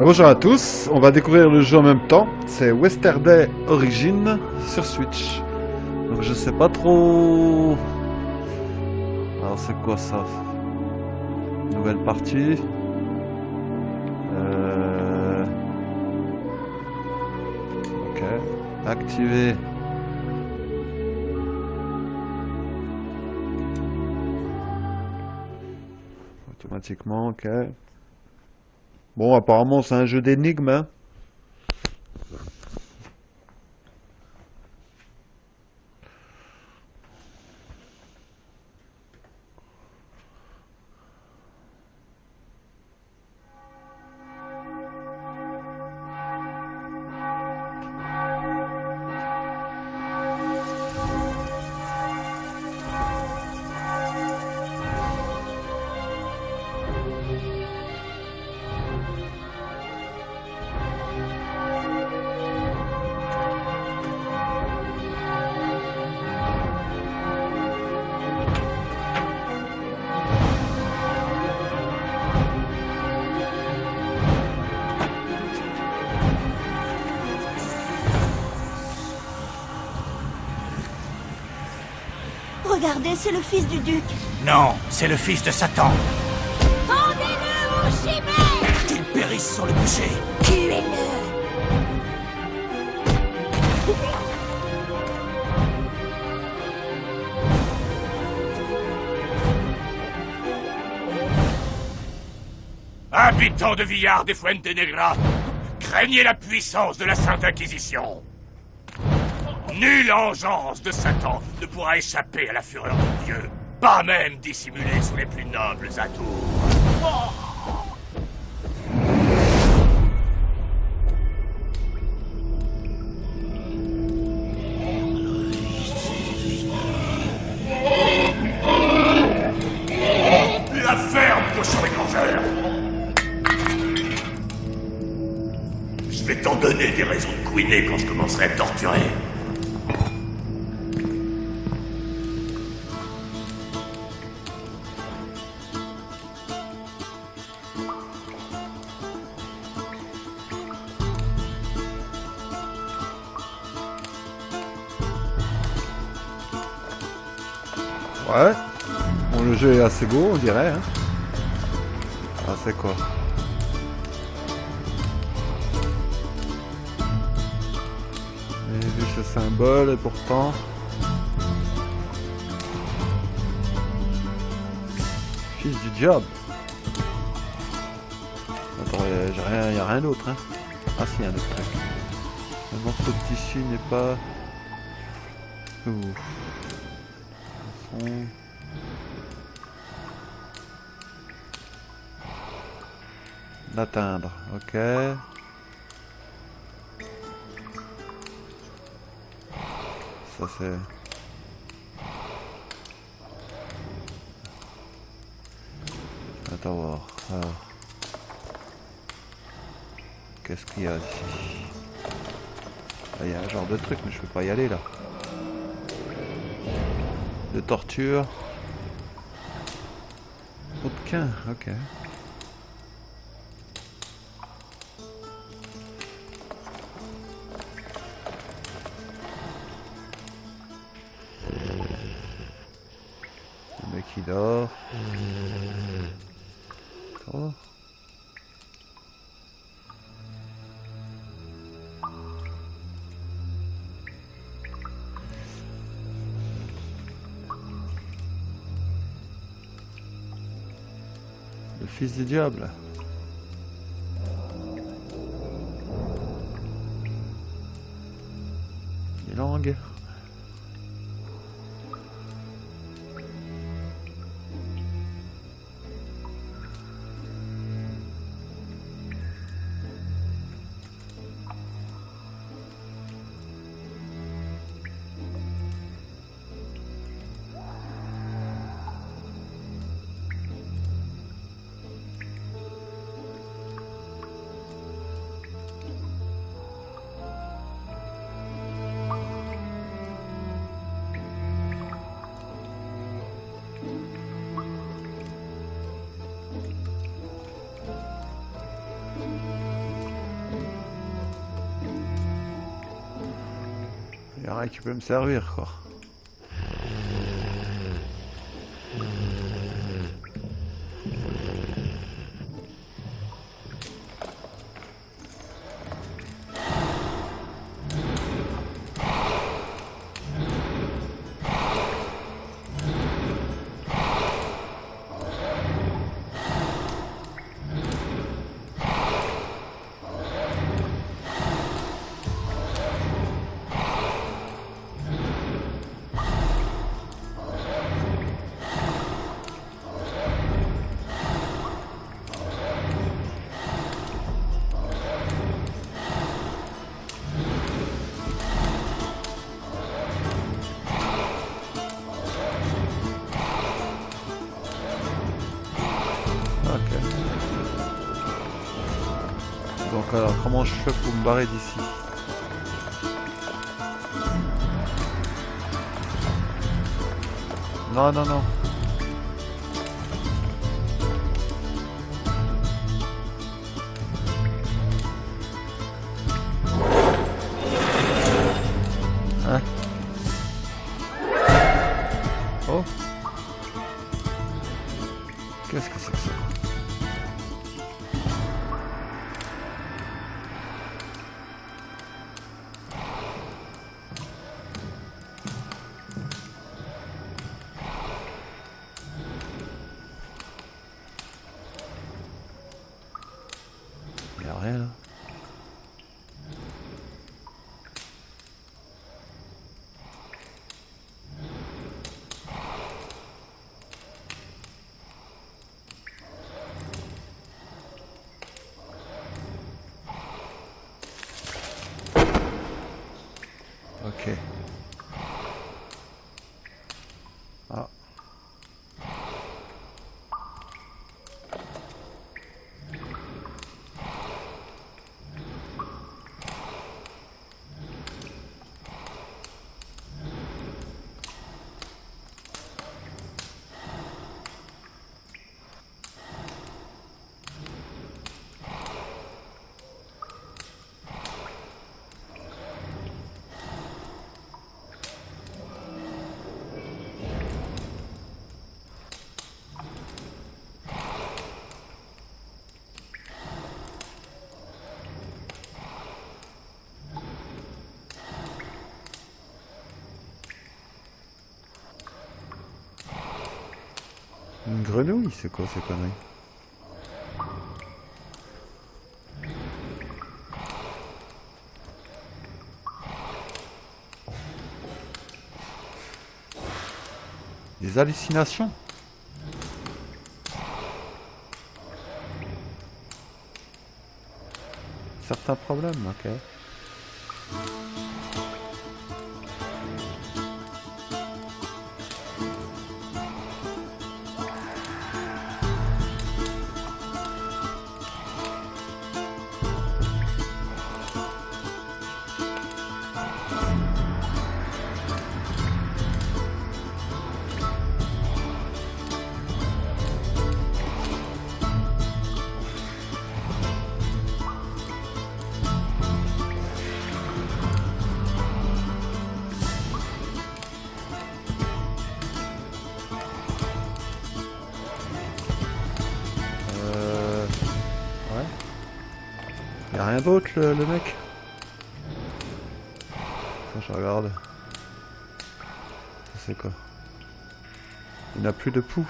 Bonjour à tous, on va découvrir le jeu en même temps. C'est Westerday Origin sur Switch. Donc je sais pas trop... Alors c'est quoi ça? Nouvelle partie. Ok. Activer. Automatiquement, ok. Bon, apparemment c'est un jeu d'énigmes, hein. Regardez, c'est le fils du duc. Non, c'est le fils de Satan. Pendez-le aux chimères! Qu'il périsse sur le bûcher. Tuez-le! Habitants de Villard des Fuentenegra, craignez la puissance de la Sainte Inquisition. Nulle engeance de Satan ne pourra échapper à la fureur de Dieu, pas même dissimulée sous les plus nobles atours. La ferme, cochon égorgeur! Je vais t'en donner des raisons de couiner quand je commencerai à te torturer. Ouais. Bon, le jeu est assez beau, on dirait, hein. Ah, c'est quoi? J'ai vu ce symbole et pourtant... Fils du diable. Attends, y a rien d'autre, hein. Ah si, y a un autre truc. Le morceau de tissu n'est pas... Ouf. Son... D'atteindre, ok. Ça c'est... Attends voir. Alors. Qu'est-ce qu'il y a ici? Ah, il y a un genre de truc mais je peux pas y aller là. De torture. Aucun, ok. Le mec il dort. Oh. Le fils du diable. Les langues. Y'a rien qui peut me servir, quoi. Donc alors comment je fais pour me barrer d'ici? Non, non, non. Hein? Oh. Qu'est-ce que c'est que ça? Y'a rien là. Ok. Ah. Une grenouille, c'est quoi ces conneries? Des hallucinations? Certains problèmes, ok. Ouais. Y'a rien d'autre le mec? Ça je regarde. C'est quoi? Il n'a plus de pouls.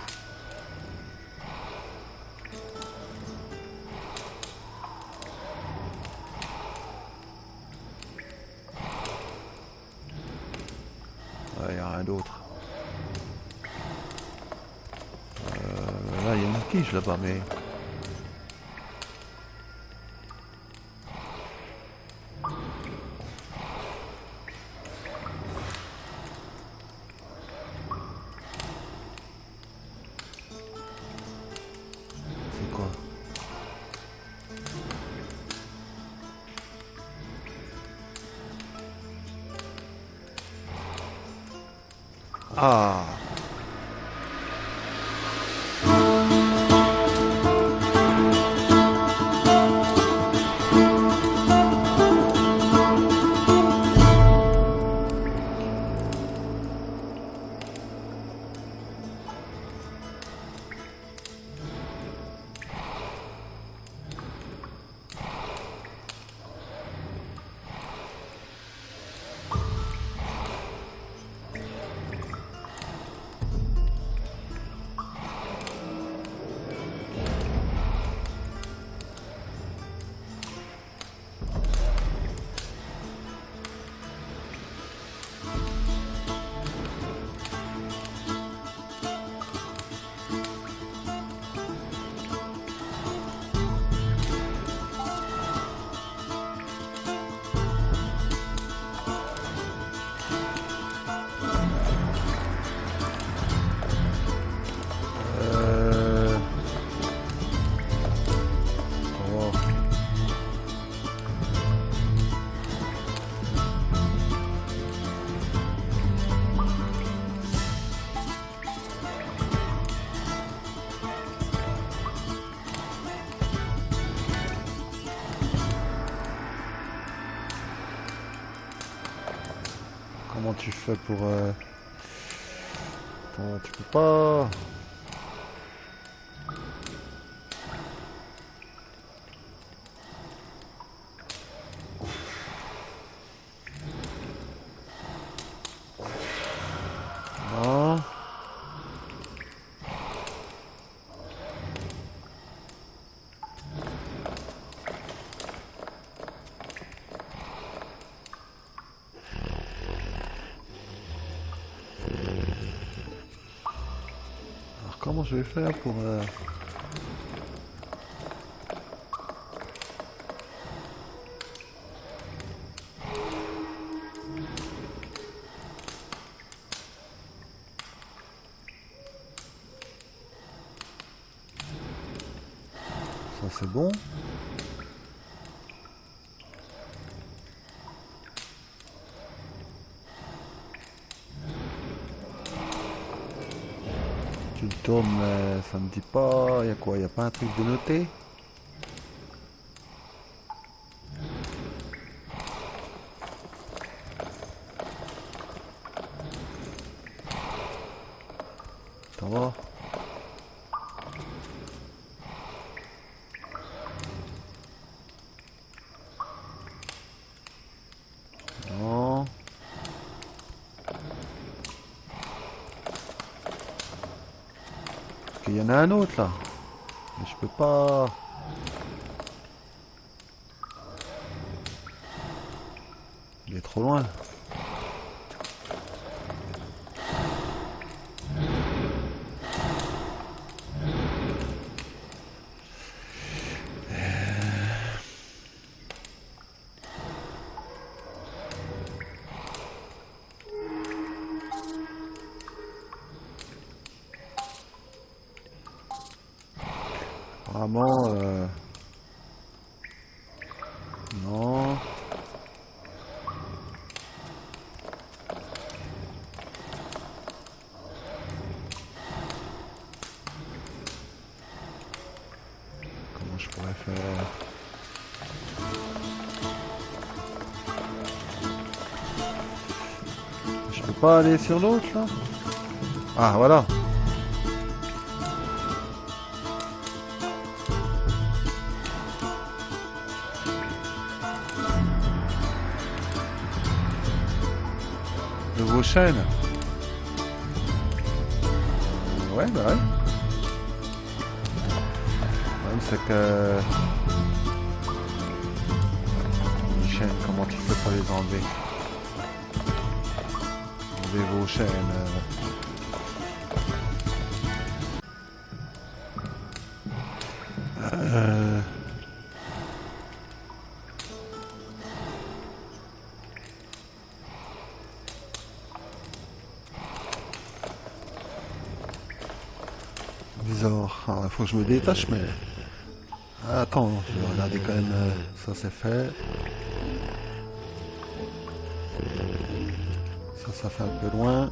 Ouais, y'a rien d'autre. Là, il y a une tige là-bas, mais... C'est quoi? Ah! Comment tu fais pour... Attends, tu peux pas... Non. Alors comment je vais faire pour... Ça c'est bon. Tu le tournes mais ça me dit pas... Y'a quoi? Y'a pas un truc de noté? Ça va? Non. Parce qu'il y en a un autre là. Mais je peux pas... Il est trop loin. Apparemment, non. Comment je pourrais faire? Je peux pas aller sur l'autre là? Ah voilà. De vos chaînes. Ouais, bah ouais. Le problème c'est que... Les chaînes, comment tu peux pas les enlever? Enlever vos chaînes. Bizarre. Alors, il faut que je me détache, mais... Ah, attends, je vais regarder quand même. Ça c'est fait. Ça fait un peu loin.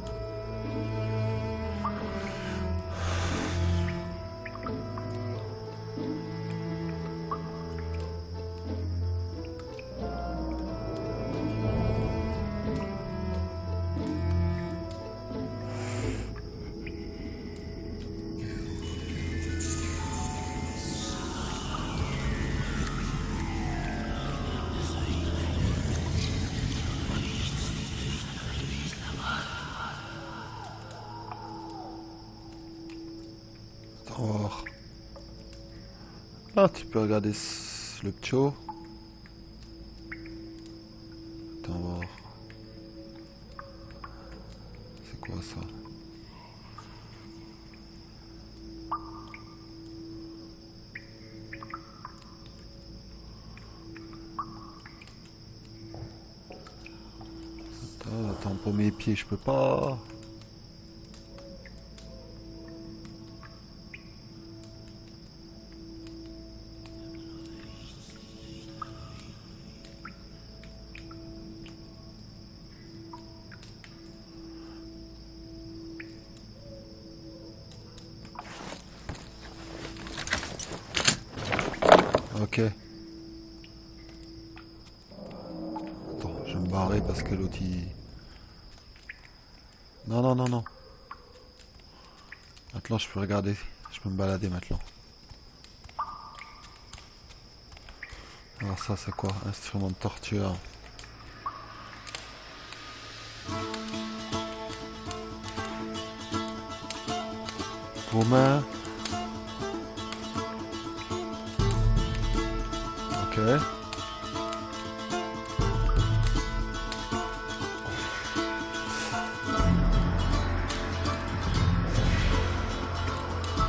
Alors. Ah, tu peux regarder le ptio. Attends voir. C'est quoi ça? Attends, pour mes pieds, je peux pas. Ok. Attends, je vais me barrer parce que l'autre il... Non, non, non, non. Maintenant, je peux regarder. Je peux me balader maintenant. Alors ça, c'est quoi? Instrument de torture. Romain. Ok.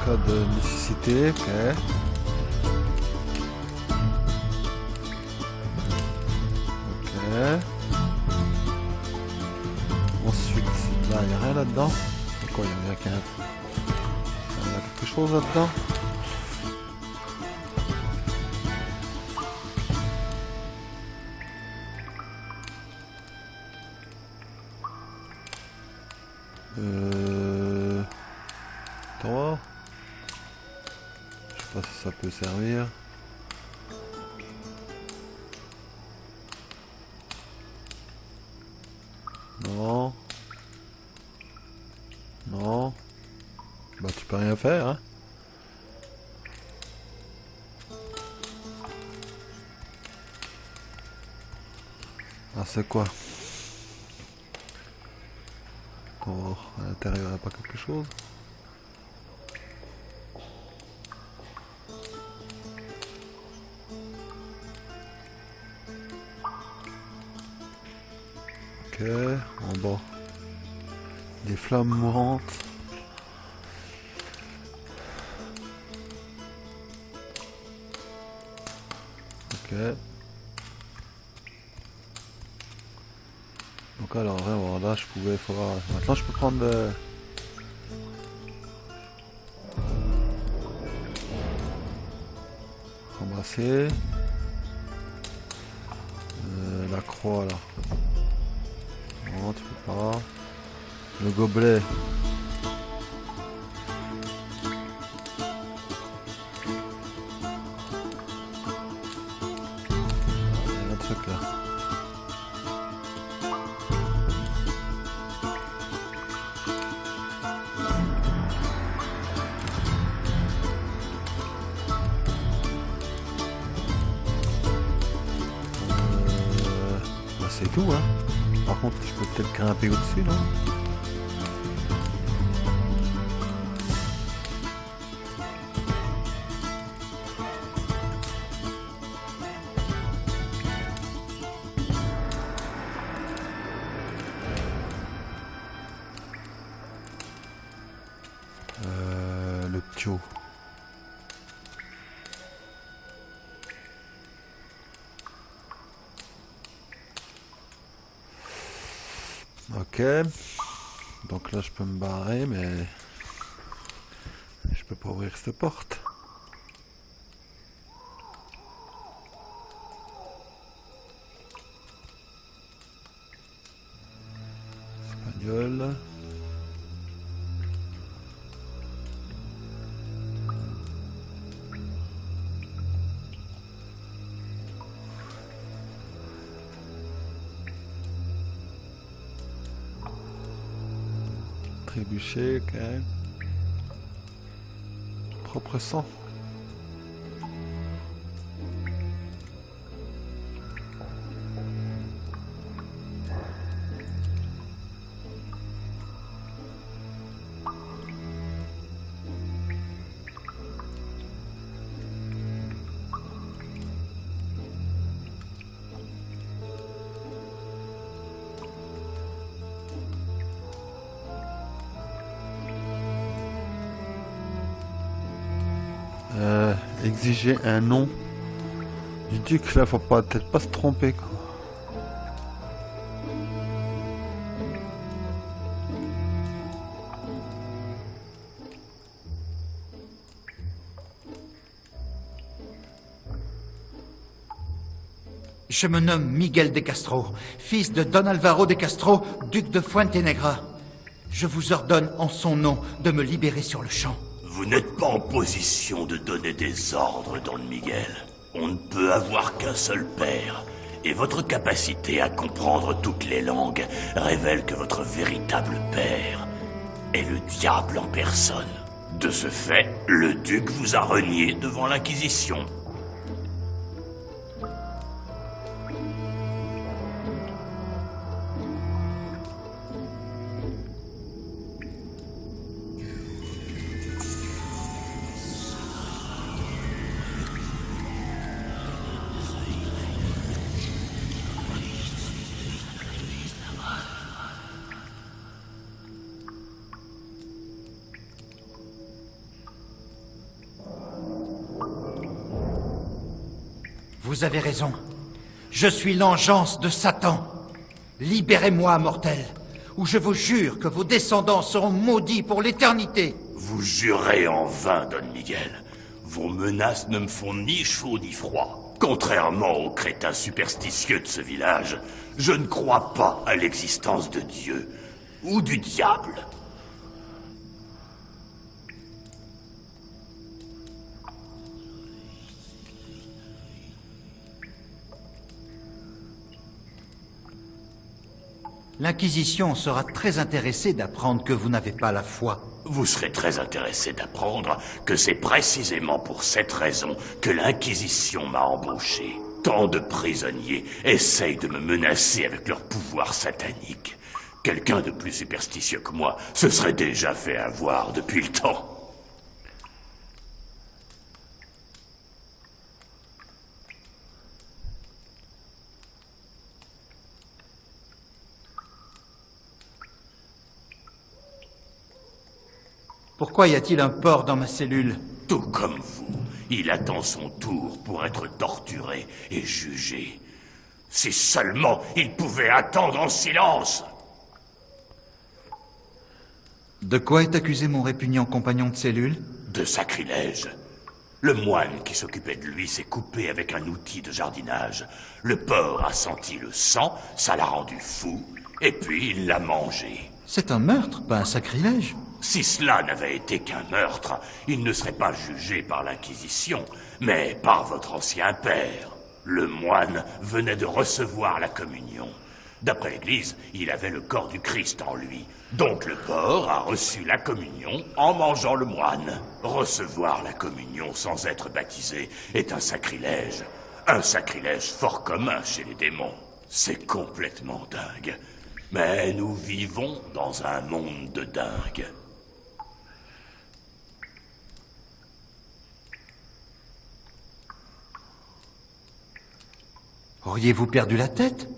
Cas de nécessité, ok. Ok. Ensuite, là, il n'y a rien là-dedans. C'est quoi, il y a qu'un... Il y a quelque chose là-dedans. Toi. Je sais pas si ça peut servir. Non. Non. Bah tu peux rien faire, hein. Ah c'est quoi? Oh, à l'intérieur, il n'y a pas quelque chose? Ok, en bas. Des flammes mourantes. Ok. Donc alors vraiment là je pouvais maintenant je peux prendre ramasser la croix là. Non tu peux pas. Le gobelet. Il y a un truc là. C'est tout hein. Par contre je peux peut-être grimper au-dessus non? Le ptio. Ok. Donc là je peux me barrer mais je peux pas ouvrir cette porte. Espagnol. Trébucher, ok. Propre sang. Exiger un nom du duc, là faut peut-être pas se tromper quoi. Je me nomme Miguel de Castro, fils de Don Alvaro de Castro, duc de Fuentenegra. Je vous ordonne en son nom de me libérer sur le champ. Vous n'êtes pas en position de donner des ordres, Don Miguel. On ne peut avoir qu'un seul père, et votre capacité à comprendre toutes les langues révèlent que votre véritable père est le diable en personne. De ce fait, le duc vous a renié devant l'Inquisition. Vous avez raison. Je suis l'engeance de Satan. Libérez-moi, mortel, ou je vous jure que vos descendants seront maudits pour l'éternité. Vous jurez en vain, Don Miguel. Vos menaces ne me font ni chaud ni froid. Contrairement aux crétins superstitieux de ce village, je ne crois pas à l'existence de Dieu ou du diable. L'Inquisition sera très intéressée d'apprendre que vous n'avez pas la foi. Vous serez très intéressé d'apprendre que c'est précisément pour cette raison que l'Inquisition m'a embauché. Tant de prisonniers essayent de me menacer avec leur pouvoir satanique. Quelqu'un de plus superstitieux que moi se serait déjà fait avoir depuis le temps. Pourquoi y a-t-il un porc dans ma cellule? Tout comme vous, il attend son tour pour être torturé et jugé. Si seulement il pouvait attendre en silence! De quoi est accusé mon répugnant compagnon de cellule? De sacrilège. Le moine qui s'occupait de lui s'est coupé avec un outil de jardinage. Le porc a senti le sang, ça l'a rendu fou, et puis il l'a mangé. C'est un meurtre, pas un sacrilège. Si cela n'avait été qu'un meurtre, il ne serait pas jugé par l'Inquisition, mais par votre ancien père. Le moine venait de recevoir la communion. D'après l'Église, il avait le corps du Christ en lui. Donc le porc a reçu la communion en mangeant le moine. Recevoir la communion sans être baptisé est un sacrilège. Un sacrilège fort commun chez les démons. C'est complètement dingue. Mais nous vivons dans un monde de dingues. Auriez-vous perdu la tête?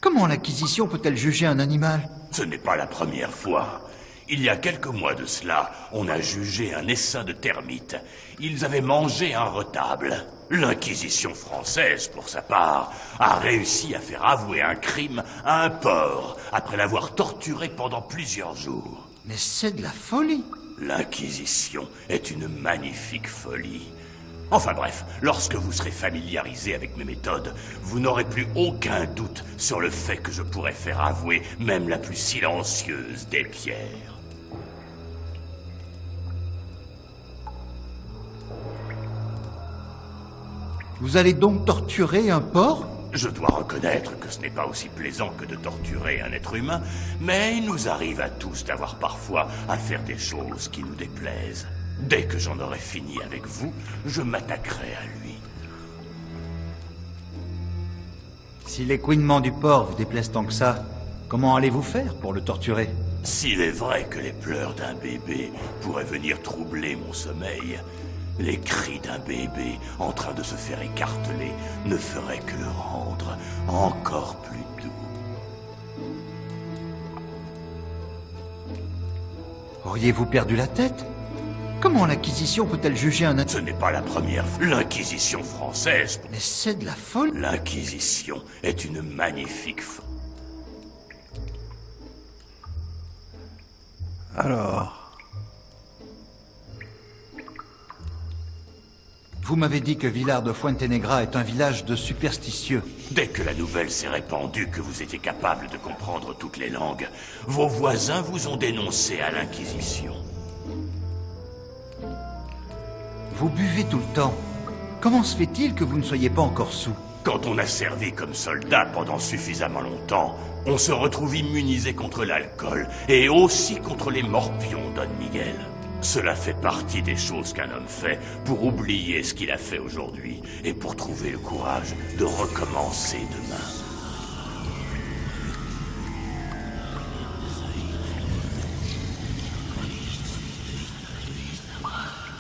Comment l'Inquisition peut-elle juger un animal? Ce n'est pas la première fois. Il y a quelques mois de cela, on a jugé un essaim de termites. Ils avaient mangé un retable. L'Inquisition française, pour sa part, a réussi à faire avouer un crime à un porc, après l'avoir torturé pendant plusieurs jours. Mais c'est de la folie. L'Inquisition est une magnifique folie. Enfin bref, lorsque vous serez familiarisé avec mes méthodes, vous n'aurez plus aucun doute sur le fait que je pourrais faire avouer même la plus silencieuse des pierres. Vous allez donc torturer un porc? Je dois reconnaître que ce n'est pas aussi plaisant que de torturer un être humain, mais il nous arrive à tous d'avoir parfois à faire des choses qui nous déplaisent. Dès que j'en aurai fini avec vous, je m'attaquerai à lui. Si les couinements du porc vous déplaisent tant que ça, comment allez-vous faire pour le torturer? S'il est vrai que les pleurs d'un bébé pourraient venir troubler mon sommeil, les cris d'un bébé en train de se faire écarteler ne feraient que le rendre encore plus doux. Auriez-vous perdu la tête? Comment l'Inquisition peut-elle juger un... Ce n'est pas la première fois. L'Inquisition française... Mais c'est de la folie. L'Inquisition est une magnifique folie. Alors... Vous m'avez dit que Villar de Fuentenegra est un village de superstitieux. Dès que la nouvelle s'est répandue que vous étiez capable de comprendre toutes les langues, vos voisins vous ont dénoncé à l'Inquisition. Vous buvez tout le temps. Comment se fait-il que vous ne soyez pas encore saoul? Quand on a servi comme soldat pendant suffisamment longtemps, on se retrouve immunisé contre l'alcool et aussi contre les morpions, Don Miguel. Cela fait partie des choses qu'un homme fait pour oublier ce qu'il a fait aujourd'hui et pour trouver le courage de recommencer demain.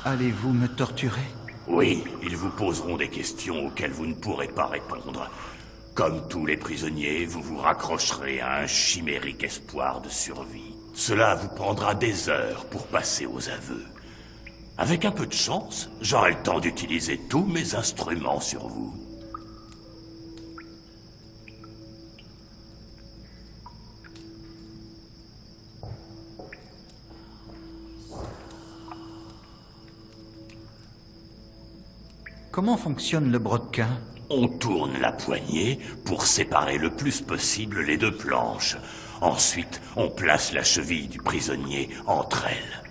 Allez-vous me torturer? Oui, ils vous poseront des questions auxquelles vous ne pourrez pas répondre. Comme tous les prisonniers, vous vous raccrocherez à un chimérique espoir de survie. Cela vous prendra des heures pour passer aux aveux. Avec un peu de chance, j'aurai le temps d'utiliser tous mes instruments sur vous. Comment fonctionne le brodequin? On tourne la poignée pour séparer le plus possible les deux planches. Ensuite, on place la cheville du prisonnier entre elles.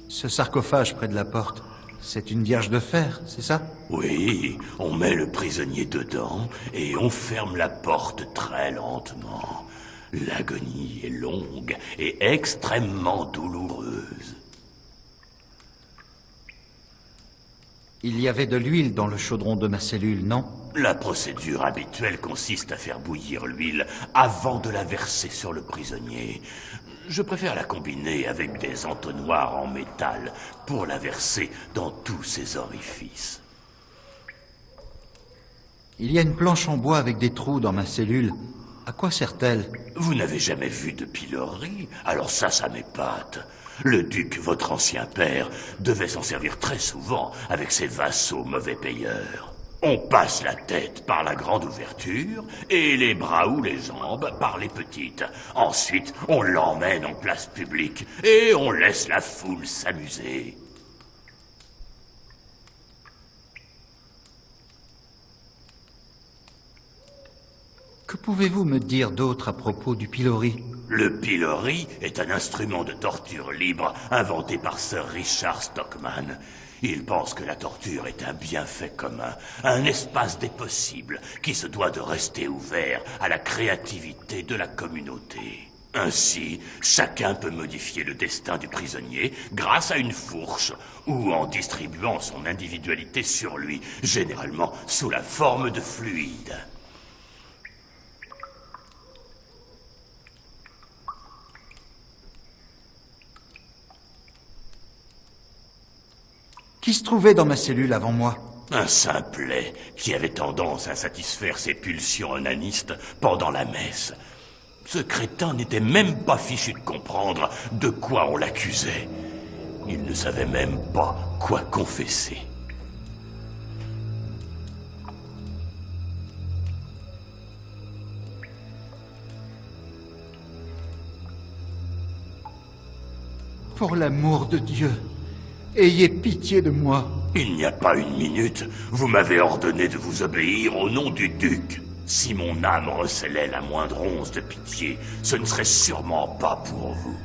Ce sarcophage près de la porte, c'est une vierge de fer, c'est ça? Oui, on met le prisonnier dedans et on ferme la porte très lentement. L'agonie est longue et extrêmement douloureuse. Il y avait de l'huile dans le chaudron de ma cellule, non? La procédure habituelle consiste à faire bouillir l'huile avant de la verser sur le prisonnier. Je préfère la combiner avec des entonnoirs en métal pour la verser dans tous ses orifices. Il y a une planche en bois avec des trous dans ma cellule. À quoi sert-elle? Vous n'avez jamais vu de pilori? Alors ça m'épate. Le duc, votre ancien père, devait s'en servir très souvent avec ses vassaux mauvais payeurs. On passe la tête par la grande ouverture et les bras ou les jambes par les petites. Ensuite, on l'emmène en place publique et on laisse la foule s'amuser. Que pouvez-vous me dire d'autre à propos du pilori? Le pilori est un instrument de torture libre inventé par Sir Richard Stockman. Il pense que la torture est un bienfait commun, un espace des possibles qui se doit de rester ouvert à la créativité de la communauté. Ainsi, chacun peut modifier le destin du prisonnier grâce à une fourche ou en distribuant son individualité sur lui, généralement sous la forme de fluide. Qui se trouvait dans ma cellule avant moi? Un simplet qui avait tendance à satisfaire ses pulsions onanistes pendant la messe. Ce crétin n'était même pas fichu de comprendre de quoi on l'accusait. Il ne savait même pas quoi confesser. Pour l'amour de Dieu, ayez pitié de moi. Il n'y a pas une minute, vous m'avez ordonné de vous obéir au nom du duc. Si mon âme recelait la moindre once de pitié, ce ne serait sûrement pas pour vous.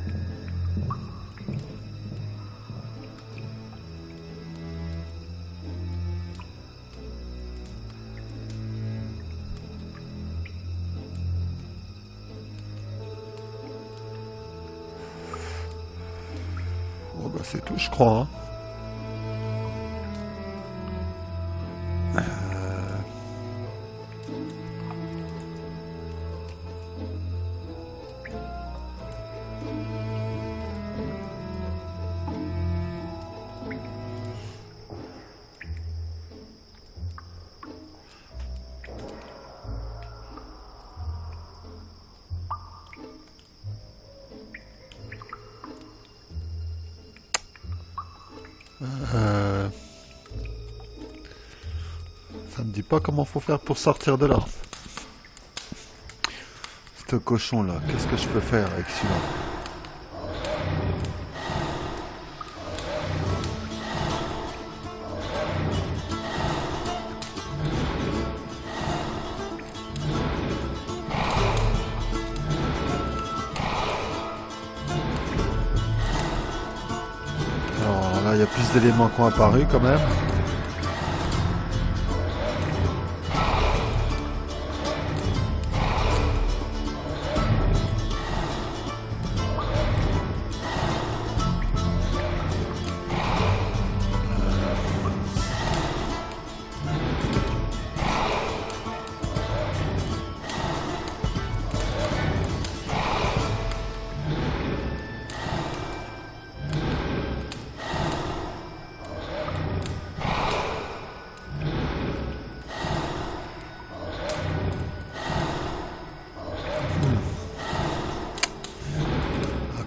Bon bah c'est tout, je crois. Hein. Ça me dit pas comment faut faire pour sortir de là. Ce cochon là, qu'est-ce que je peux faire avec celui-là? Alors là, il y a plus d'éléments qui ont apparu quand même.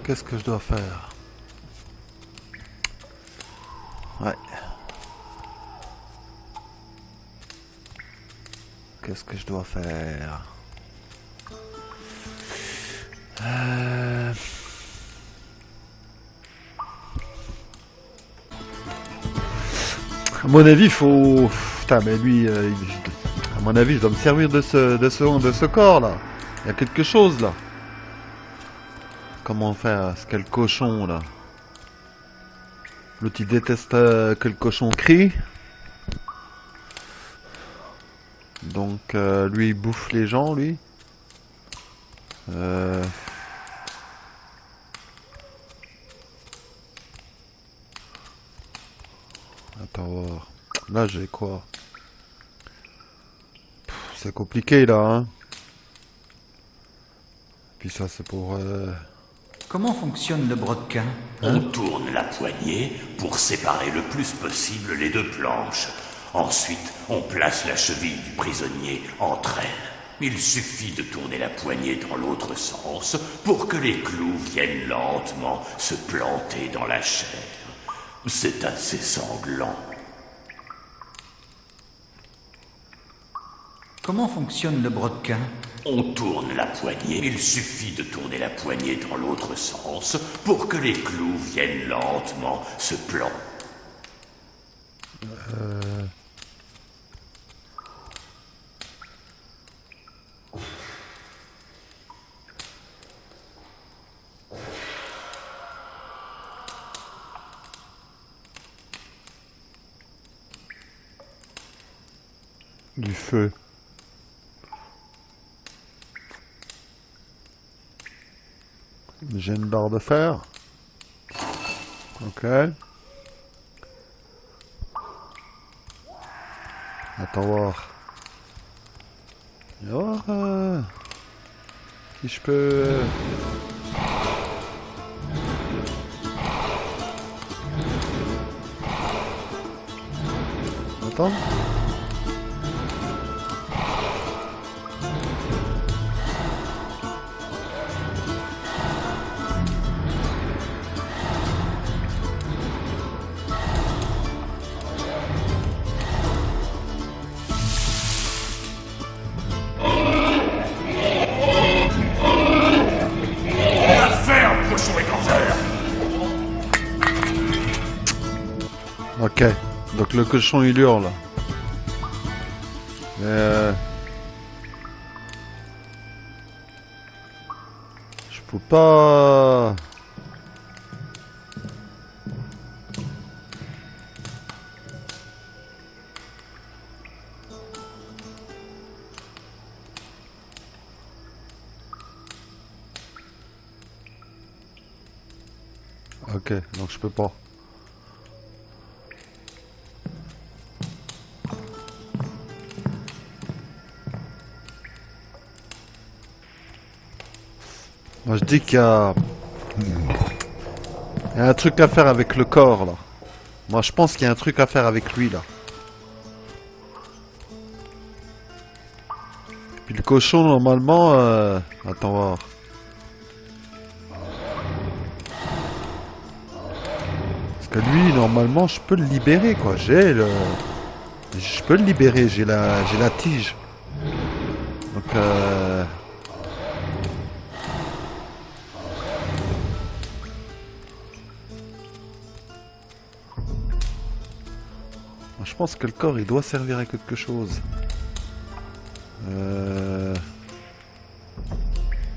Qu'est-ce que je dois faire? Ouais. Qu'est-ce que je dois faire? À mon avis, faut... Putain, mais lui, à mon avis, je dois me servir de ce corps, là. Il y a quelque chose, là. Comment faire? C'est quel cochon, là? L'autre, il déteste que le cochon crie. Donc, lui, il bouffe les gens, lui. Attends, voir. Là, j'ai quoi? C'est compliqué, là, hein. Puis ça, c'est pour... Comment fonctionne le brodequin? On tourne la poignée pour séparer le plus possible les deux planches. Ensuite, on place la cheville du prisonnier entre elles. Il suffit de tourner la poignée dans l'autre sens pour que les clous viennent lentement se planter dans la chair. C'est assez sanglant. Comment fonctionne le brodequin? On tourne la poignée. Il suffit de tourner la poignée dans l'autre sens pour que les clous viennent lentement se planter. Du feu. J'ai une barre de fer. Ok. Attends voir. voir si je peux... Attends. Ok, donc le cochon il hurle. Je peux pas... Ok, donc je peux pas. Moi je dis qu'il y a... Il y a un truc à faire avec le corps là. Moi je pense qu'il y a un truc à faire avec lui là. Et puis le cochon normalement... Attends voir. Parce que lui normalement je peux le libérer quoi. J'ai le... Je peux le libérer, j'ai la tige. Donc je pense que le corps il doit servir à quelque chose.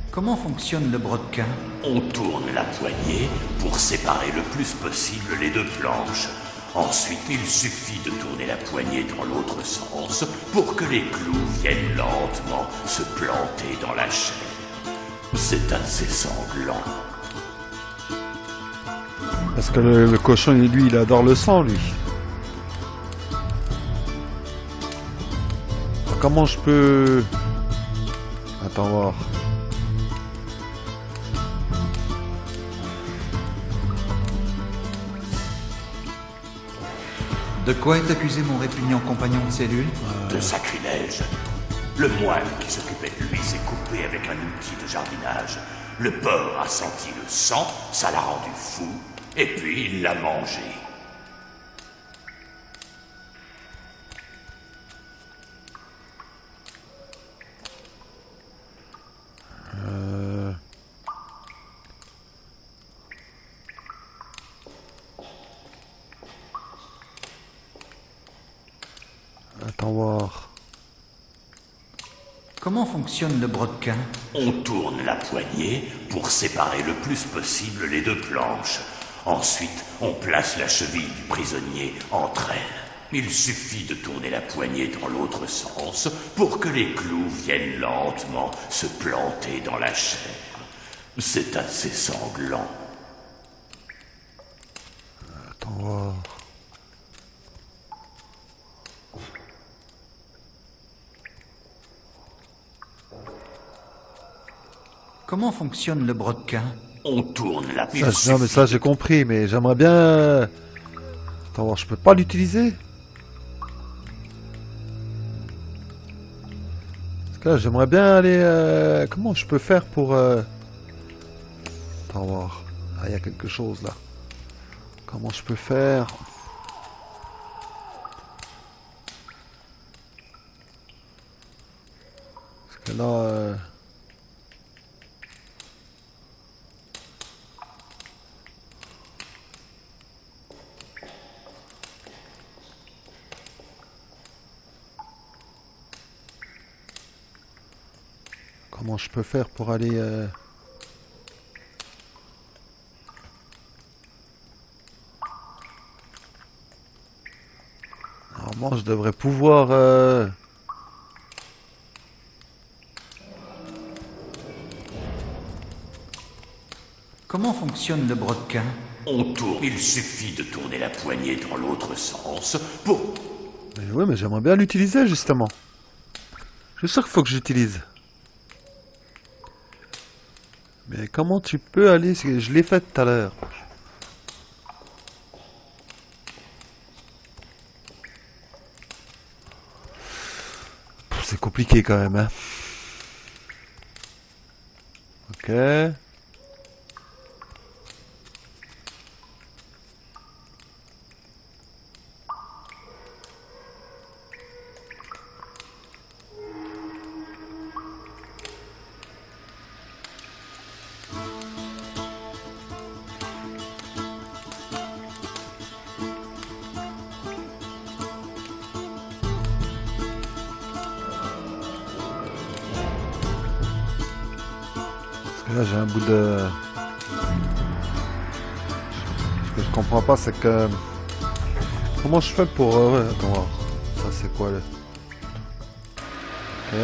Comment fonctionne le brodequin? On tourne la poignée pour séparer le plus possible les deux planches. Ensuite, il suffit de tourner la poignée dans l'autre sens pour que les clous viennent lentement se planter dans la chair. C'est assez sanglant. Parce que le cochon lui il adore le sang lui. Comment je peux... Attends voir. De quoi est accusé mon répugnant compagnon de cellule? De sacrilège. Le moine qui s'occupait de lui s'est coupé avec un outil de jardinage. Le porc a senti le sang, ça l'a rendu fou, et puis il l'a mangé. Attends voir. Comment fonctionne le brodequin? On tourne la poignée pour séparer le plus possible les deux planches. Ensuite, on place la cheville du prisonnier entre elles. Il suffit de tourner la poignée dans l'autre sens pour que les clous viennent lentement se planter dans la chair. C'est assez sanglant. Attends voir. Comment fonctionne le brodequin? On tourne la Ça, non mais ça j'ai compris, mais j'aimerais bien... Attends voir, je peux pas l'utiliser? Parce que là j'aimerais bien aller... Comment je peux faire pour... Attends voir. Ah, il y a quelque chose là. Comment je peux faire? Parce que là... Comment je peux faire pour aller... Normalement, je devrais pouvoir... Comment fonctionne le brodequin? On tourne. Il suffit de tourner la poignée dans l'autre sens pour... Mais ouais, mais j'aimerais bien l'utiliser, justement. Je suis sûr qu'il faut que j'utilise. Mais comment tu peux aller... Je l'ai fait tout à l'heure. C'est compliqué quand même, hein. Ok. Là j'ai un bout de... Ce que je comprends pas c'est que... Comment je fais pour... Ouais, attends voir. Ça c'est quoi là? Ok.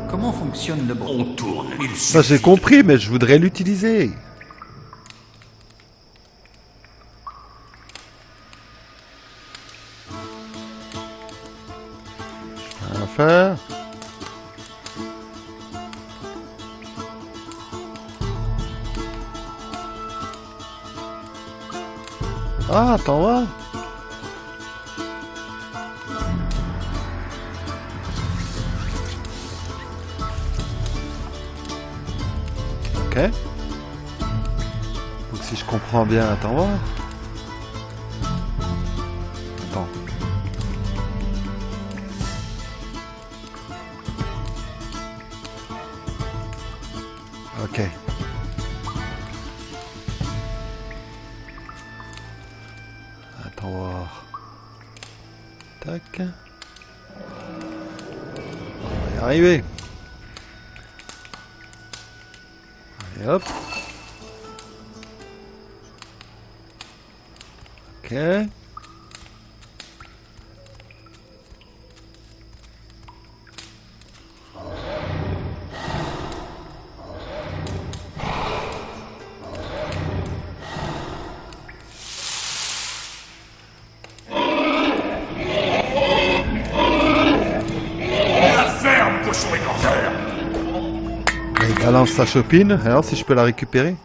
Comment fonctionne le brodequin? On tourne. Il Ça j'ai suffit compris mais je voudrais l'utiliser. Faire. Ah, attends voir. Ok. Donc si je comprends bien, attends voir. Attends. Ok. Attends voir. Tac. On va y arriver. Allez hop. Ok. Il balance sa chopine, alors si je peux la récupérer.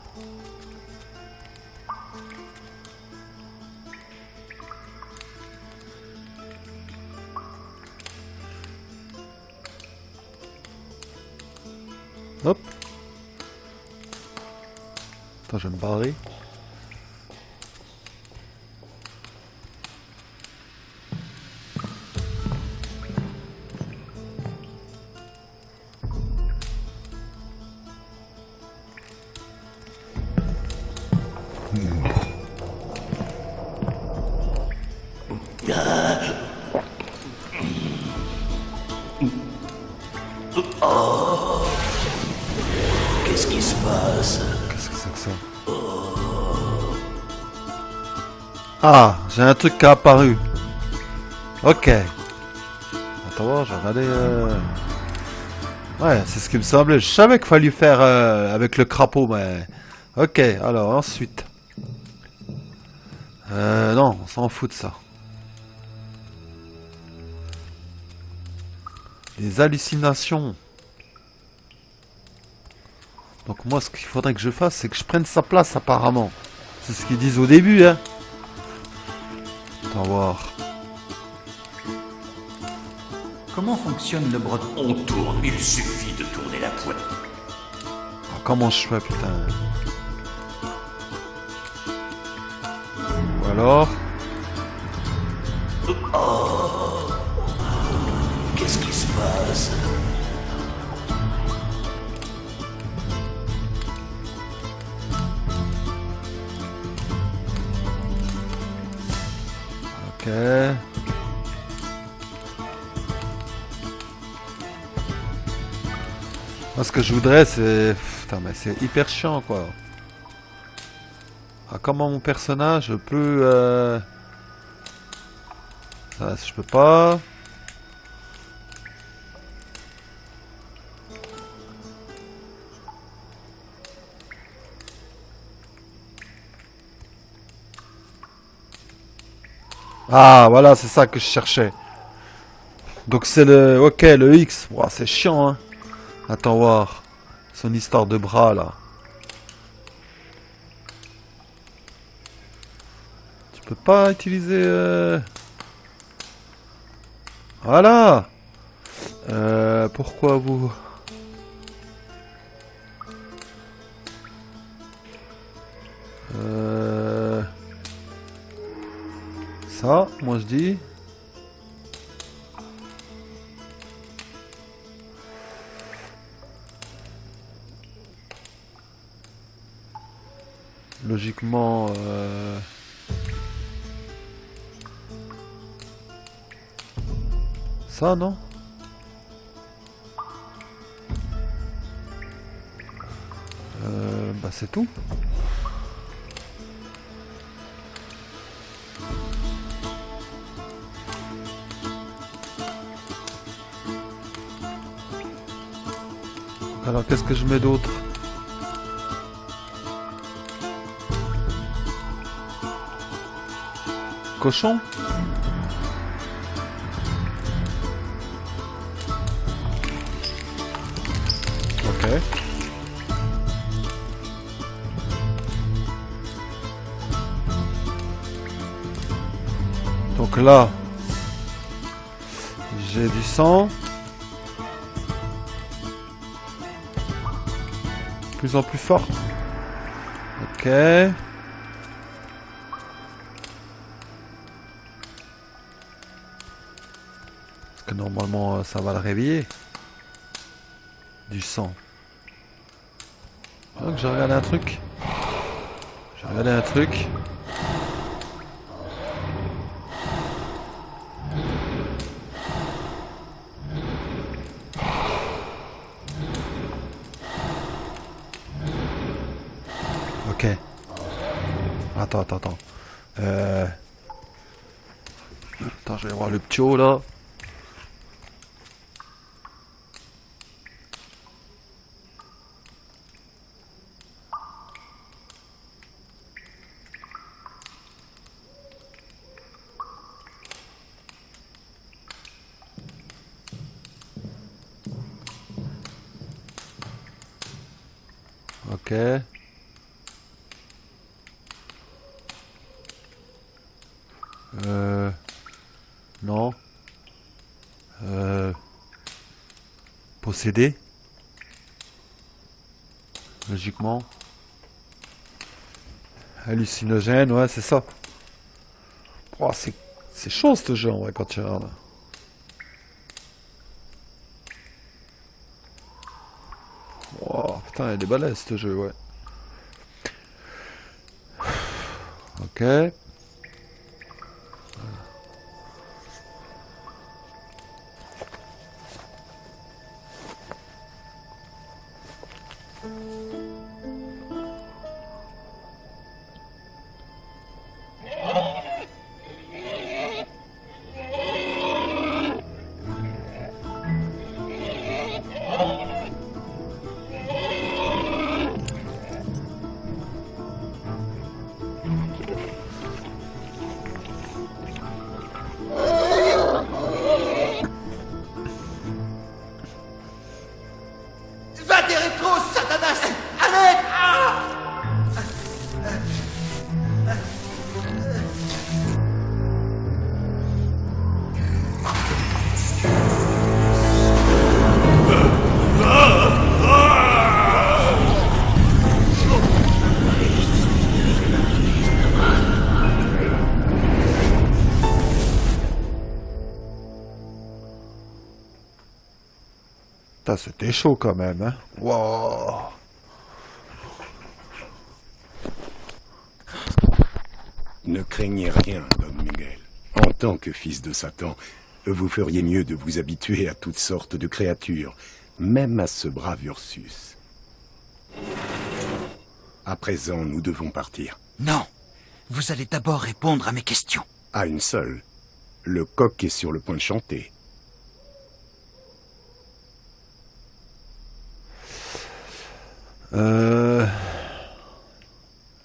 Attends, je vais me barrer. Qu'est-ce qui se passe? Qu'est-ce que c'est que ça? Ah, j'ai un truc qui a apparu. Ok. Attends voir, j'ai regardé... Ouais, c'est ce qui me semblait. Je savais qu'il fallait faire avec le crapaud, mais... Ok, alors ensuite... non, on s'en fout de ça. Les hallucinations. Donc moi, ce qu'il faudrait que je fasse, c'est que je prenne sa place, apparemment. C'est ce qu'ils disent au début, hein. Attends voir. Comment fonctionne le breton? On tourne, il suffit de tourner la poigne. Ah, comment je fais, putain? Ou alors... Qu'est-ce qui se passe? Ok. Moi, ce que je voudrais, c'est... Putain, mais c'est hyper chiant, quoi. Ah, comment mon personnage peut... Ça, je peux pas... Ah, voilà, c'est ça que je cherchais. Donc c'est le... Ok, le X. Ouah, c'est chiant, hein. Attends voir. Son histoire de bras, là. Tu peux pas utiliser... Voilà. Pourquoi vous... Ça, moi je dis... Logiquement... Ça, non? Bah c'est tout. Alors qu'est-ce que je mets d'autre? Cochon? Ok. Donc là, j'ai du sang. De plus en plus fort. Ok. Parce que normalement, ça va le réveiller. Du sang. Donc j'ai regardé un truc. J'ai regardé un truc. Ok. Attends. Attends, je vais voir le ptio là. Ok. Non. Posséder. Logiquement. hallucinogène, ouais, c'est ça. Oh, c'est chaud ce jeu, en vrai, quand tu regardes. Oh, putain, il est balèze ce jeu, ouais. Ok. Va des rétros, Satanas! À l'aide! Ah! Putain, c'était chaud quand même, hein. Wow. Ne craignez rien, Don Miguel. En tant que fils de Satan, vous feriez mieux de vous habituer à toutes sortes de créatures, même à ce brave Ursus. À présent, nous devons partir. Non, vous allez d'abord répondre à mes questions. À une seule. Le coq est sur le point de chanter.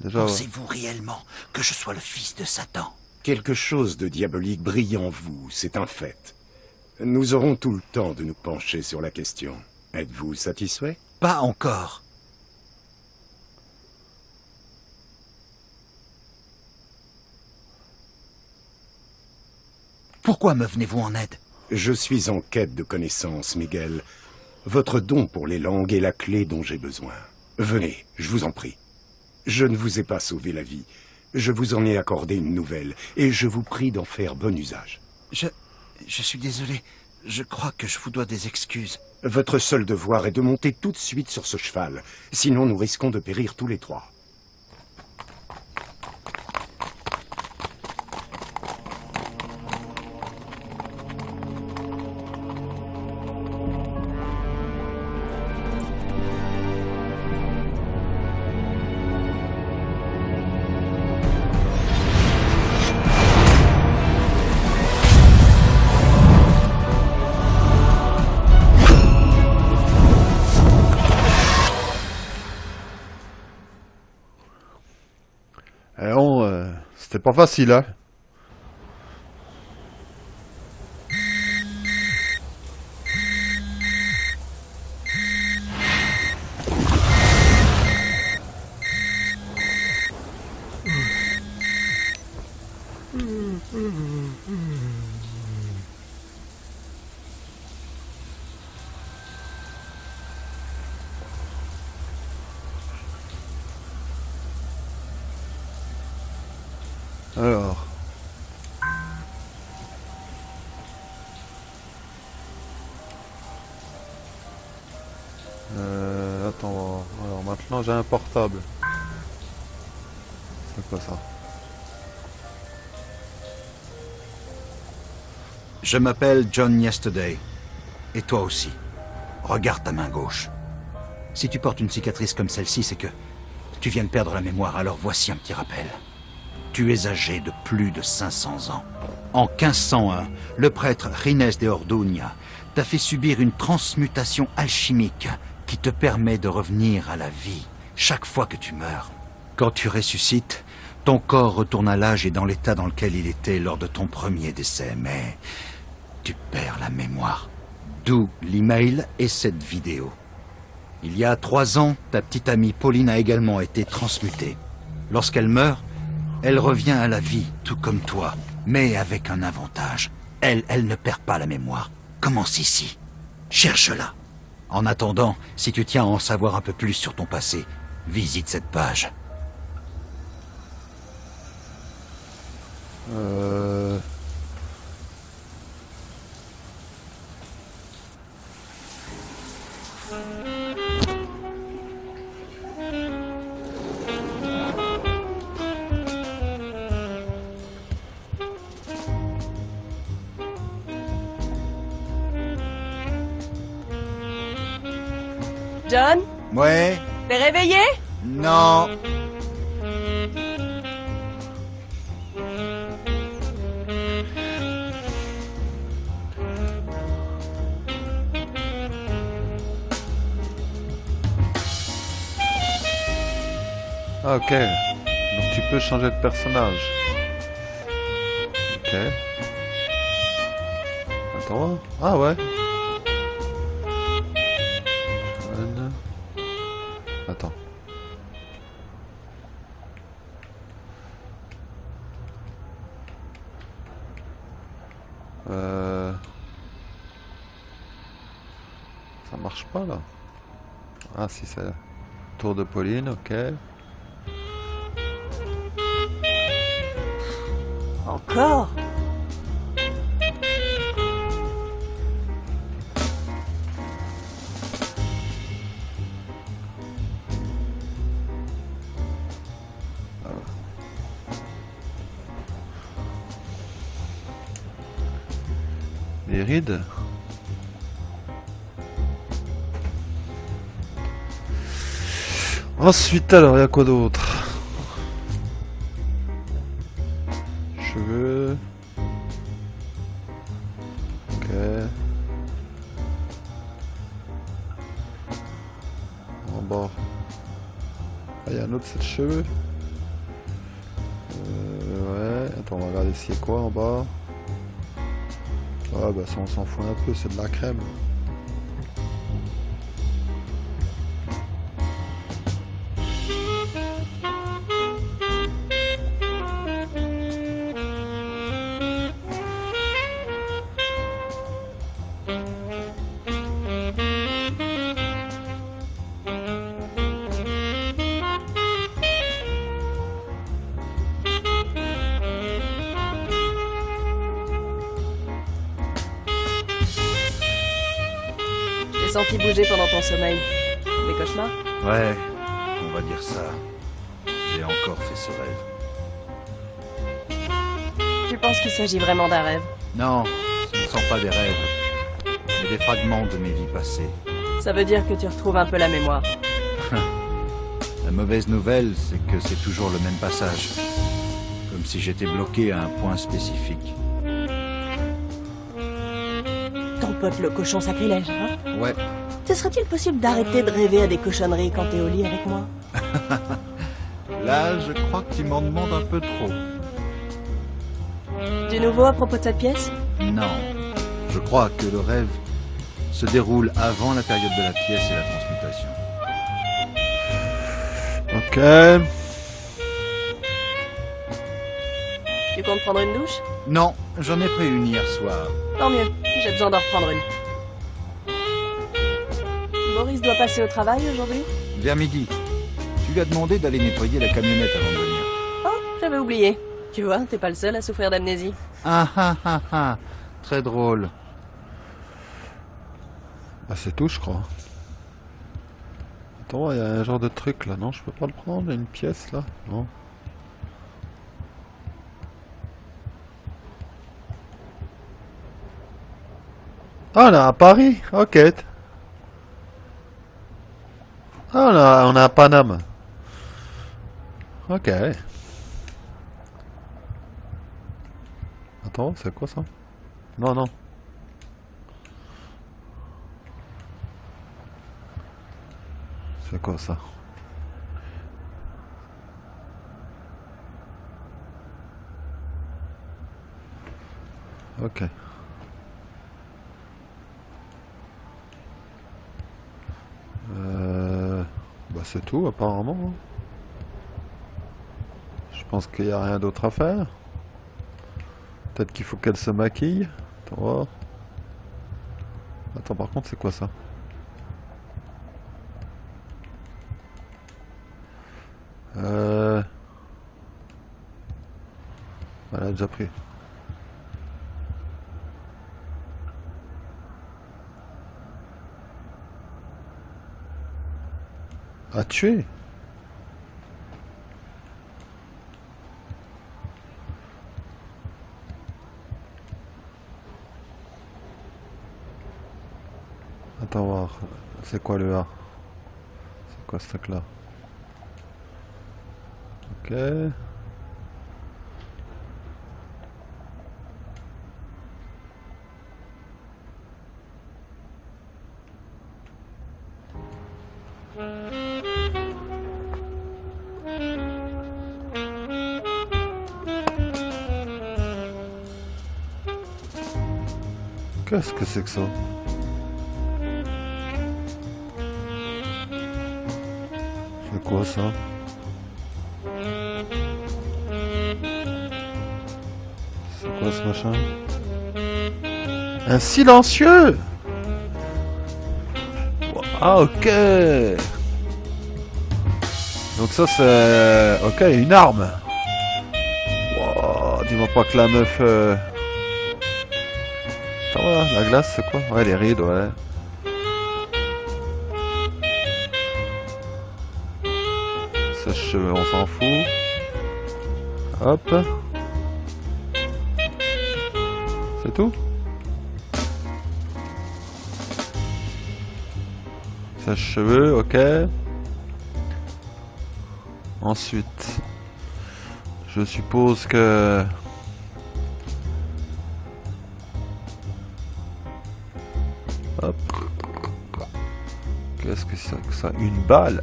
Déjà, ouais. Pensez-vous réellement que je sois le fils de Satan? Quelque chose de diabolique brille en vous, c'est un fait. Nous aurons tout le temps de nous pencher sur la question. Êtes-vous satisfait? Pas encore. Pourquoi me venez-vous en aide? Je suis en quête de connaissances, Miguel. Votre don pour les langues est la clé dont j'ai besoin. Venez, je vous en prie. Je ne vous ai pas sauvé la vie. Je vous en ai accordé une nouvelle, et je vous prie d'en faire bon usage. Je suis désolé. Je crois que je vous dois des excuses. Votre seul devoir est de monter tout de suite sur ce cheval. Sinon, nous risquons de périr tous les trois. C'était pas facile, hein. Alors. Attends, alors maintenant j'ai un portable. C'est quoi ça? Je m'appelle John Yesterday. Et toi aussi. Regarde ta main gauche. Si tu portes une cicatrice comme celle-ci, c'est que tu viens de perdre la mémoire, alors voici un petit rappel. Tu es âgé de plus de 500 ans. En 1501, le prêtre Ginés de Orduña t'a fait subir une transmutation alchimique qui te permet de revenir à la vie chaque fois que tu meurs. Quand tu ressuscites, ton corps retourne à l'âge et dans l'état dans lequel il était lors de ton premier décès, mais tu perds la mémoire. D'où l'email et cette vidéo. Il y a 3 ans, ta petite amie Pauline a également été transmutée. Lorsqu'elle meurt, elle revient à la vie, tout comme toi, mais avec un avantage. Elle ne perd pas la mémoire. Commence ici. Cherche-la. En attendant, si tu tiens à en savoir un peu plus sur ton passé, visite cette page. Euh... John, Ouais. t'es réveillé? Non. Ah, ok. Donc tu peux changer de personnage. Ok. Attends. Ah ouais. Attends. Ça marche pas là. Ah si, c'est tour de Pauline, ok. Encore? Les rides. Ensuite, alors, il y a quoi d'autre? Cheveux. Ok. En bas. Ah, il y a un autre set de cheveux. Ouais. Attends, on va regarder s'il y a quoi en bas. Ah bah ça on s'en fout un peu, c'est de la crème. J'ai senti bouger pendant ton sommeil. Des cauchemars? Ouais, on va dire ça. J'ai encore fait ce rêve. Tu penses qu'il s'agit vraiment d'un rêve? Non, ce ne sont pas des rêves, mais des fragments de mes vies passées. Ça veut dire que tu retrouves un peu la mémoire. La mauvaise nouvelle, c'est que c'est toujours le même passage. Comme si j'étais bloqué à un point spécifique. Ton pote le cochon sacrilège, hein? Ouais, Te serait-il possible d'arrêter de rêver à des cochonneries quand t'es au lit avec moi? là, je crois que tu m'en demandes un peu trop. Du nouveau à propos de cette pièce? Non, je crois que le rêve se déroule avant la période de la pièce et la transmutation. Ok. Tu comptes prendre une douche? Non, j'en ai pris une hier soir. Tant mieux, j'ai besoin d'en reprendre une. Boris doit passer au travail aujourd'hui? Vers midi, tu lui as demandé d'aller nettoyer la camionnette avant de venir. Oh, j'avais oublié. Tu vois, t'es pas le seul à souffrir d'amnésie. Ah ah ah ah, très drôle. Ah c'est tout je crois. Attends, il y a un genre de truc là, non? Je peux pas le prendre, une pièce là? Non. Ah on est à Paris, ok. Ah on est à Paname. Ok. Attends, c'est quoi ça? Non, non. C'est quoi ça? Ok. Bah c'est tout apparemment. Hein. Je pense qu'il n'y a rien d'autre à faire. Peut-être qu'il faut qu'elle se maquille. Attends voir. Attends, par contre, c'est quoi ça? Elle a déjà pris. À tuer. Attends voir. C'est quoi le A? C'est quoi ce truc là? Ok. Qu'est-ce que c'est que ça? C'est quoi ça? C'est quoi ce machin? Un silencieux! Ah ok! Donc ça c'est... Ok, une arme! Wow, dis-moi pas que la meuf... Attends, voilà, la glace c'est quoi? Ouais, les rides, ouais. Sèche-cheveux, on s'en fout. Hop. C'est tout? Sèche-cheveux, ok. Ensuite, je suppose que... Hop. Qu'est-ce que c'est que ça? Une balle?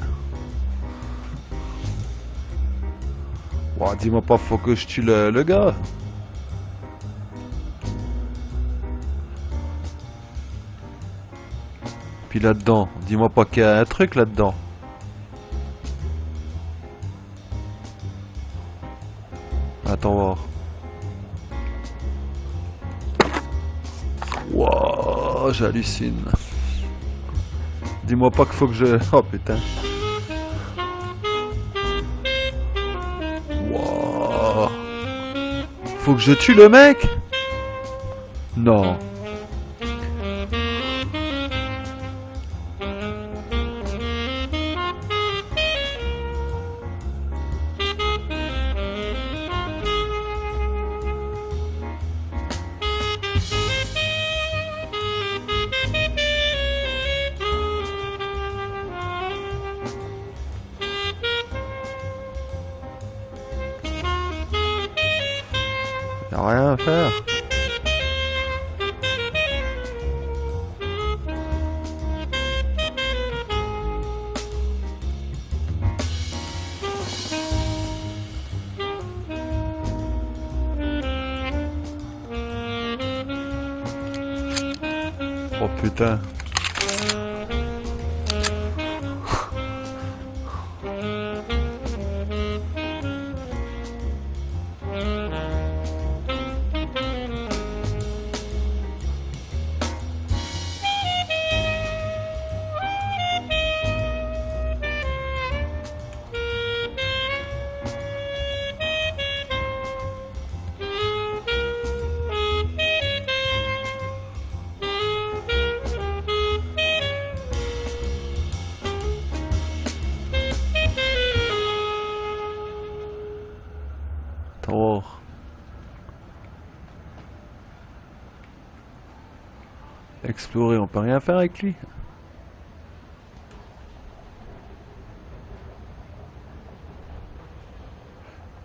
Ouah, dis-moi pas, faut que je tue le gars. Puis là-dedans, dis-moi pas qu'il y a un truc là-dedans. Attends voir. Wow, j'hallucine. Dis-moi pas qu'il faut que je... Oh putain. Wow. Faut que je tue le mec? Non. Y'a rien à faire. Oh putain. Oh. Explorer, on peut rien faire avec lui.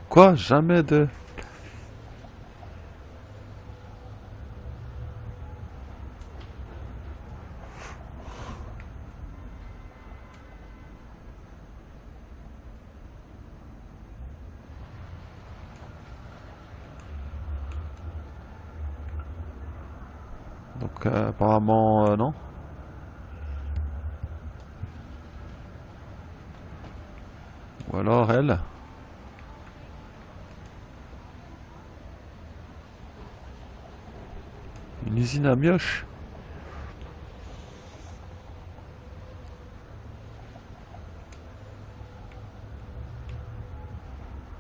Quoi? Jamais de... Donc apparemment non. Ou alors elle. Une usine à mioche.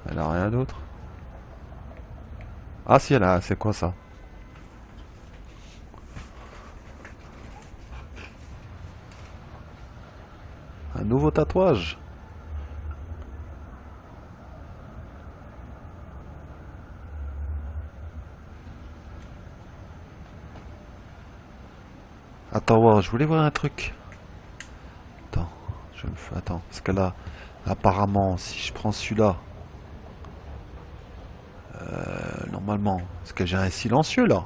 Elle a rien d'autre. Ah si, là, c'est quoi ça? Un nouveau tatouage. Attends, wow, je voulais voir un truc. Attends, attends, parce que là, apparemment, si je prends celui-là, normalement, parce que j'ai un silencieux là.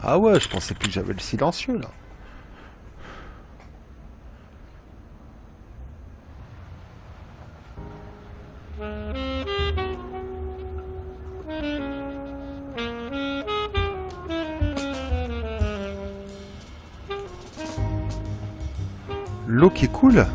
Ah ouais, je pensais plus que j'avais le silencieux là. L'eau qui coule.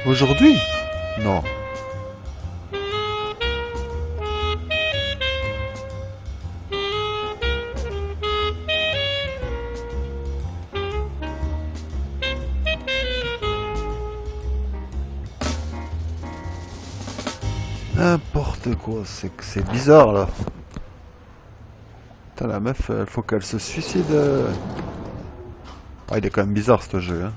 Aujourd'hui? Non. N'importe quoi, c'est bizarre là. Putain, la meuf, faut qu'elle se suicide. Ah, il est quand même bizarre ce jeu. Hein.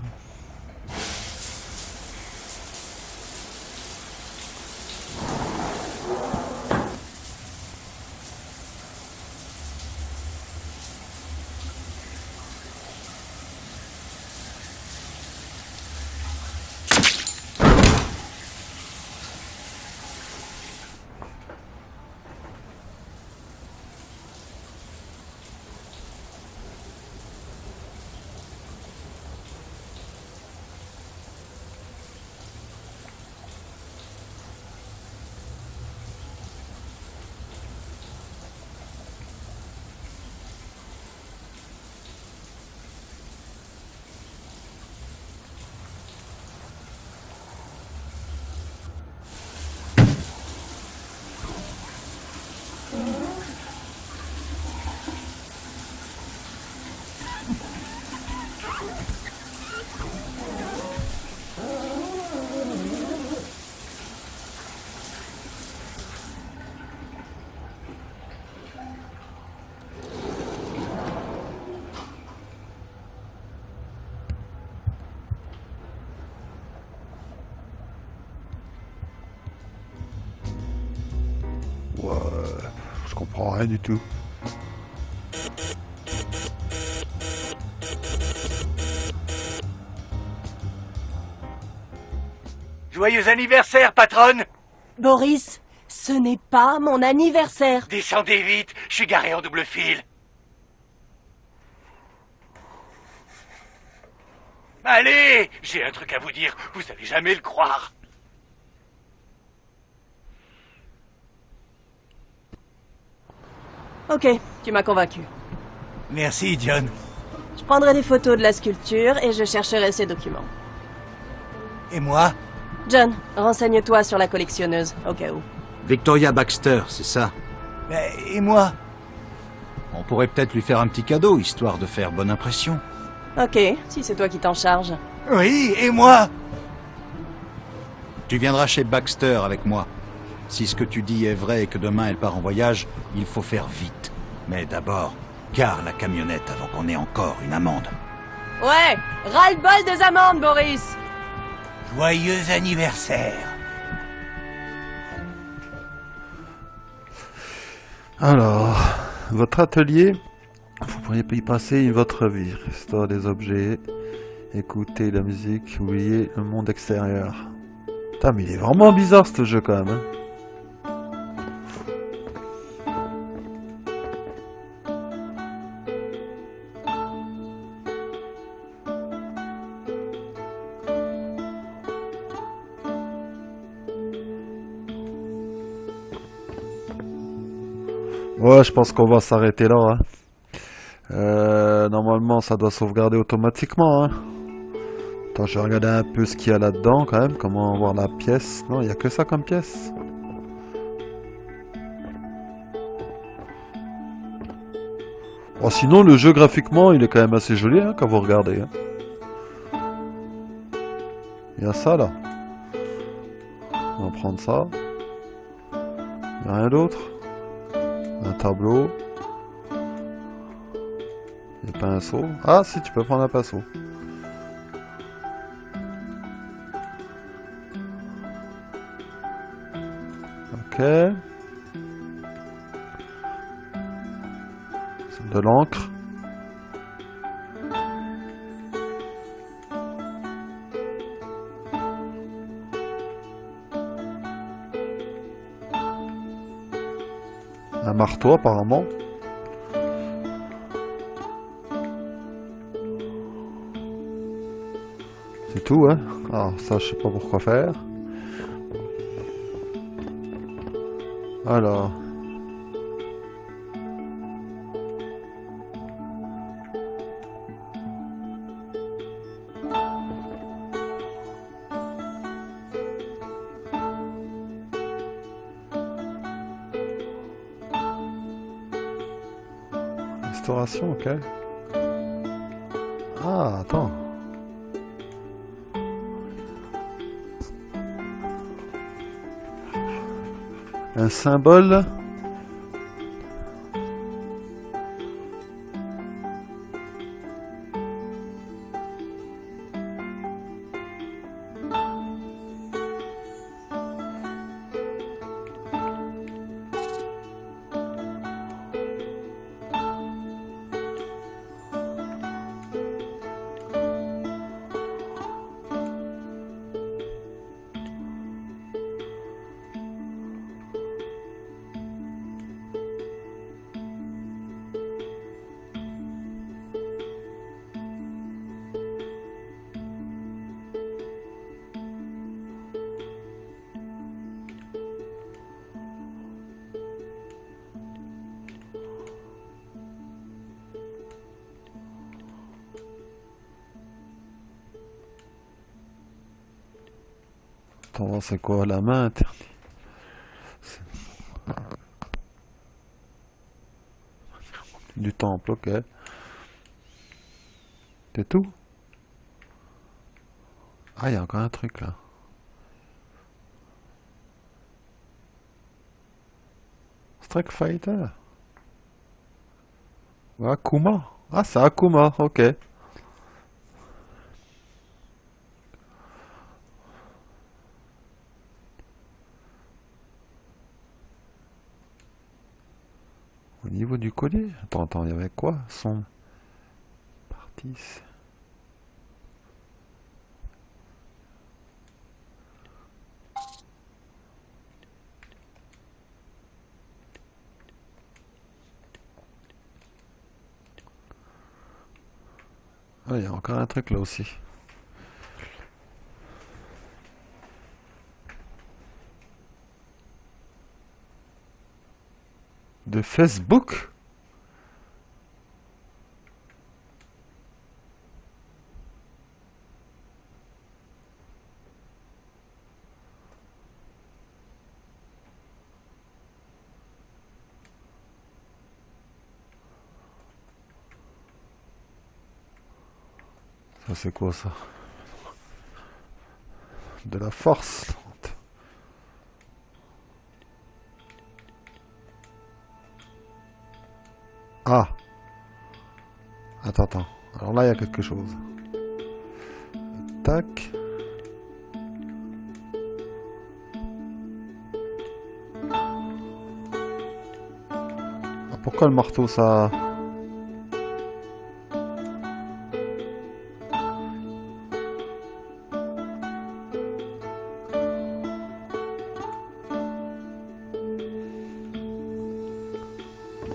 Ouais, je comprends rien du tout. Joyeux anniversaire, patronne! Boris, ce n'est pas mon anniversaire. Descendez vite, je suis garé en double fil. Allez, j'ai un truc à vous dire, vous allez jamais le croire. Ok, tu m'as convaincu. Merci, John. Je prendrai des photos de la sculpture et je chercherai ses documents. Et moi? John, renseigne-toi sur la collectionneuse, au cas où. Victoria Baxter, c'est ça? Et moi? On pourrait peut-être lui faire un petit cadeau, histoire de faire bonne impression. Ok, si c'est toi qui t'en charges. Oui, et moi? Tu viendras chez Baxter avec moi. Si ce que tu dis est vrai et que demain elle part en voyage, il faut faire vite. Mais d'abord, gare la camionnette avant qu'on ait encore une amende. Ouais, ras-le-bol des amendes, Boris. Joyeux anniversaire. Alors, votre atelier, vous pourriez y passer votre vie. Restaurer des objets, écouter la musique, oublier le monde extérieur. Putain, mais il est vraiment bizarre ce jeu quand même. Hein. Ouais, je pense qu'on va s'arrêter là. Hein. Normalement, ça doit sauvegarder automatiquement. Hein. Attends, je vais regarder un peu ce qu'il y a là-dedans quand même. Comment voir la pièce. Non, il n'y a que ça comme pièce. Bon, sinon, le jeu graphiquement, il est quand même assez joli hein, quand vous regardez. Hein. Il y a ça là. On va prendre ça. Il n'y a rien d'autre. Un tableau. Des pinceaux. Ah si, tu peux prendre un pinceau. Ok. C'est de l'encre. Un marteau apparemment. C'est tout, hein. Alors ça, je sais pas pourquoi faire. Alors. Restauration, ok. Ah, attends. Un symbole. Attends, c'est quoi la main interdite? Du temple, ok. C'est tout? Ah, il y a encore un truc là. Street Fighter. Akuma. Ah, c'est Akuma, ok. Au niveau du collier. Attends, il y avait quoi? Son partie. Ah, il y a encore un truc là aussi. De Facebook? Ça c'est quoi ça? De la force. Ah. Attends. Alors là, il y a quelque chose. Tac. Ah, pourquoi le marteau, ça...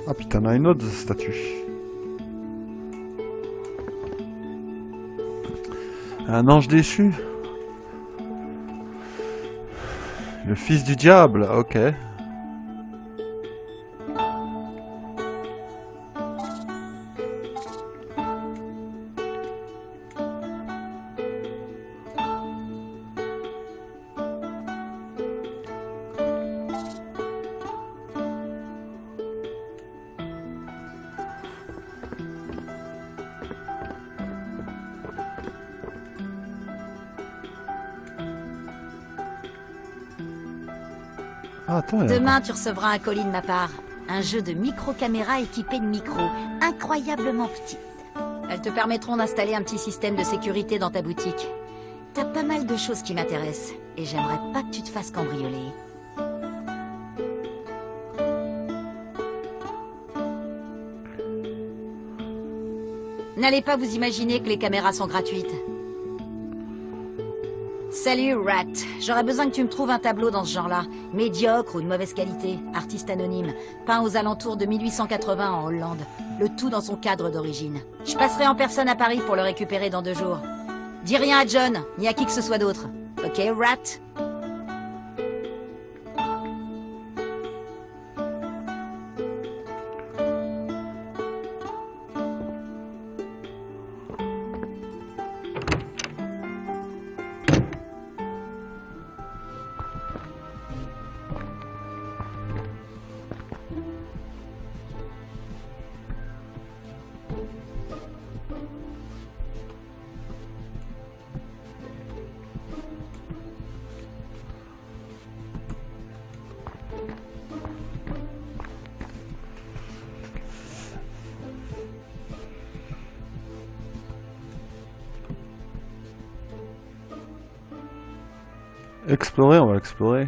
Ah putain, on a une autre statue. Un ange déchu. Le fils du diable, ok. Ah, attends, il y a- Demain, tu recevras un colis de ma part. Un jeu de micro-caméras équipé de micros, incroyablement petites. Elles te permettront d'installer un petit système de sécurité dans ta boutique. T'as pas mal de choses qui m'intéressent, et j'aimerais pas que tu te fasses cambrioler. N'allez pas vous imaginer que les caméras sont gratuites. Salut, Rat. J'aurais besoin que tu me trouves un tableau dans ce genre-là. Médiocre ou de mauvaise qualité. Artiste anonyme. Peint aux alentours de 1880 en Hollande. Le tout dans son cadre d'origine. Je passerai en personne à Paris pour le récupérer dans 2 jours. Dis rien à John, ni à qui que ce soit d'autre. Ok, Rat? Explorer, on va l'explorer.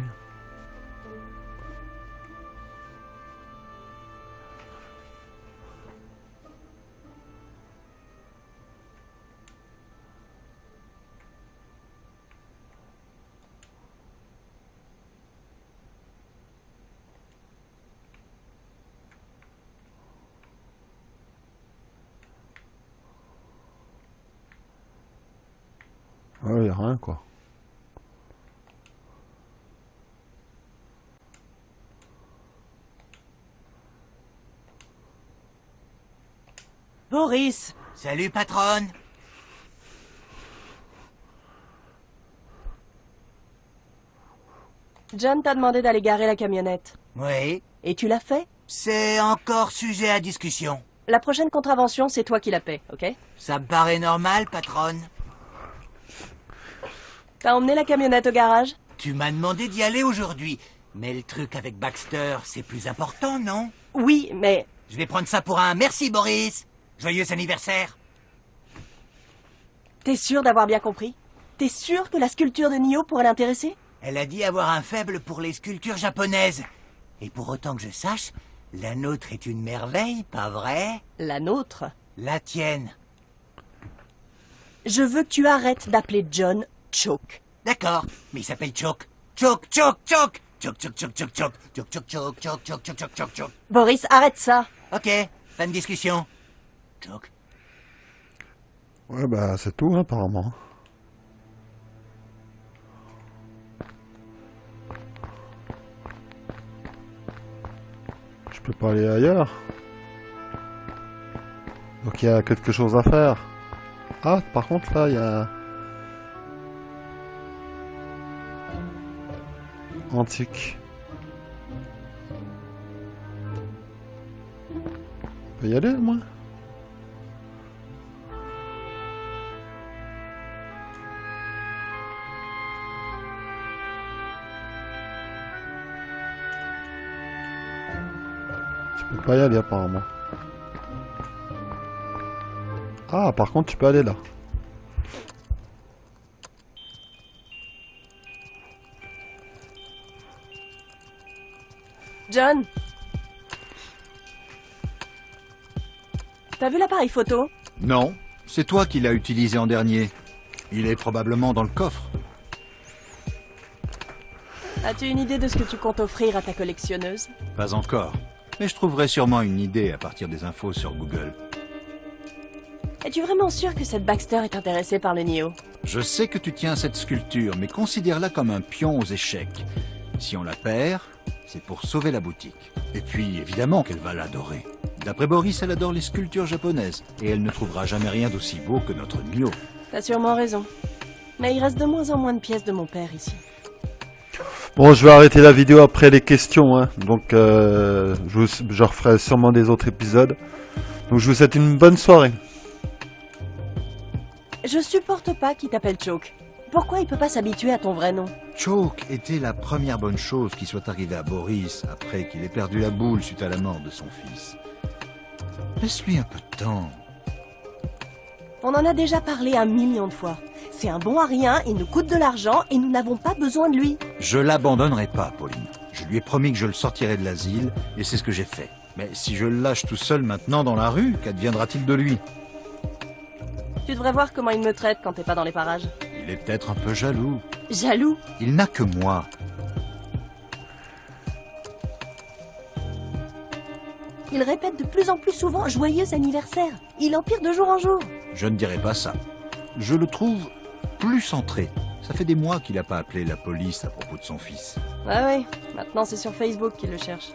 Ouais, y a rien quoi. Boris, Salut, patronne. John t'a demandé d'aller garer la camionnette. Oui, Et tu l'as fait? c'est encore sujet à discussion. La prochaine contravention, c'est toi qui la paie, ok? Ça me paraît normal, patronne. T'as emmené la camionnette au garage? Tu m'as demandé d'y aller aujourd'hui. Mais le truc avec Baxter, c'est plus important, non? Oui, mais... Je vais prendre ça pour un merci, Boris. Joyeux anniversaire. T'es sûr d'avoir bien compris? T'es sûr que la sculpture de Nio pourrait l'intéresser? Elle a dit avoir un faible pour les sculptures japonaises. Et pour autant que je sache, la nôtre est une merveille, pas vrai? La nôtre? La tienne. Je veux que tu arrêtes d'appeler John Choke. D'accord, mais il s'appelle Choke. Choke, Choke, Choke. Choke, Choke, Choke, Choke, Choke. Choke, Choke, Choke, Choke, Choke, Choke, Choke, Choke, Choke. Boris, arrête ça! Ok, fin de discussion. Choke. Ouais, bah c'est tout, hein, apparemment. Je peux pas aller ailleurs. Donc il y a quelque chose à faire. Ah, par contre là, il y a... Antique. On peut y aller, moi? Tu peux pas y aller apparemment. Ah, par contre, tu peux aller là. John! T'as vu l'appareil photo? Non, c'est toi qui l'as utilisé en dernier. Il est probablement dans le coffre. As-tu une idée de ce que tu comptes offrir à ta collectionneuse? Pas encore. Mais je trouverai sûrement une idée à partir des infos sur Google. Es-tu vraiment sûr que cette Baxter est intéressée par le Nio? Je sais que tu tiens à cette sculpture, mais considère-la comme un pion aux échecs. Si on la perd, c'est pour sauver la boutique. Et puis, évidemment qu'elle va l'adorer. D'après Boris, elle adore les sculptures japonaises, et elle ne trouvera jamais rien d'aussi beau que notre Nio. T'as sûrement raison. Mais il reste de moins en moins de pièces de mon père ici. Bon, je vais arrêter la vidéo après les questions, hein. Donc je referai sûrement des autres épisodes. Donc je vous souhaite une bonne soirée. Je supporte pas qu'il t'appelle Choke. Pourquoi il peut pas s'habituer à ton vrai nom? Choke était la première bonne chose qui soit arrivée à Boris après qu'il ait perdu la boule suite à la mort de son fils. Laisse-lui un peu de temps. On en a déjà parlé 1 million de fois. C'est un bon à rien, il nous coûte de l'argent et nous n'avons pas besoin de lui. Je l'abandonnerai pas, Pauline. Je lui ai promis que je le sortirai de l'asile, et c'est ce que j'ai fait. Mais si je le lâche tout seul maintenant dans la rue, qu'adviendra-t-il de lui? Tu devrais voir comment il me traite quand t'es pas dans les parages. Il est peut-être un peu jaloux. Jaloux? Il n'a que moi. Il répète de plus en plus souvent « Joyeux anniversaire ». Il empire de jour en jour. Je ne dirais pas ça. Je le trouve plus centré. Ça fait des mois qu'il n'a pas appelé la police à propos de son fils. Ouais, maintenant c'est sur Facebook qu'il le cherche.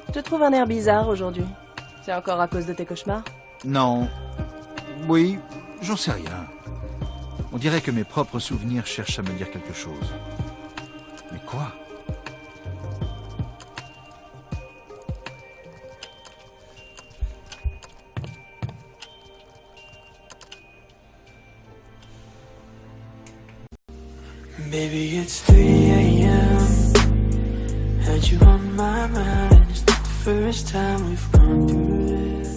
Je te trouve un air bizarre aujourd'hui. C'est encore à cause de tes cauchemars? Non. Oui, j'en sais rien. On dirait que mes propres souvenirs cherchent à me dire quelque chose. Mais quoi? Baby, it's 3 a.m. Had you on my mind, and it's not the first time we've gone through this.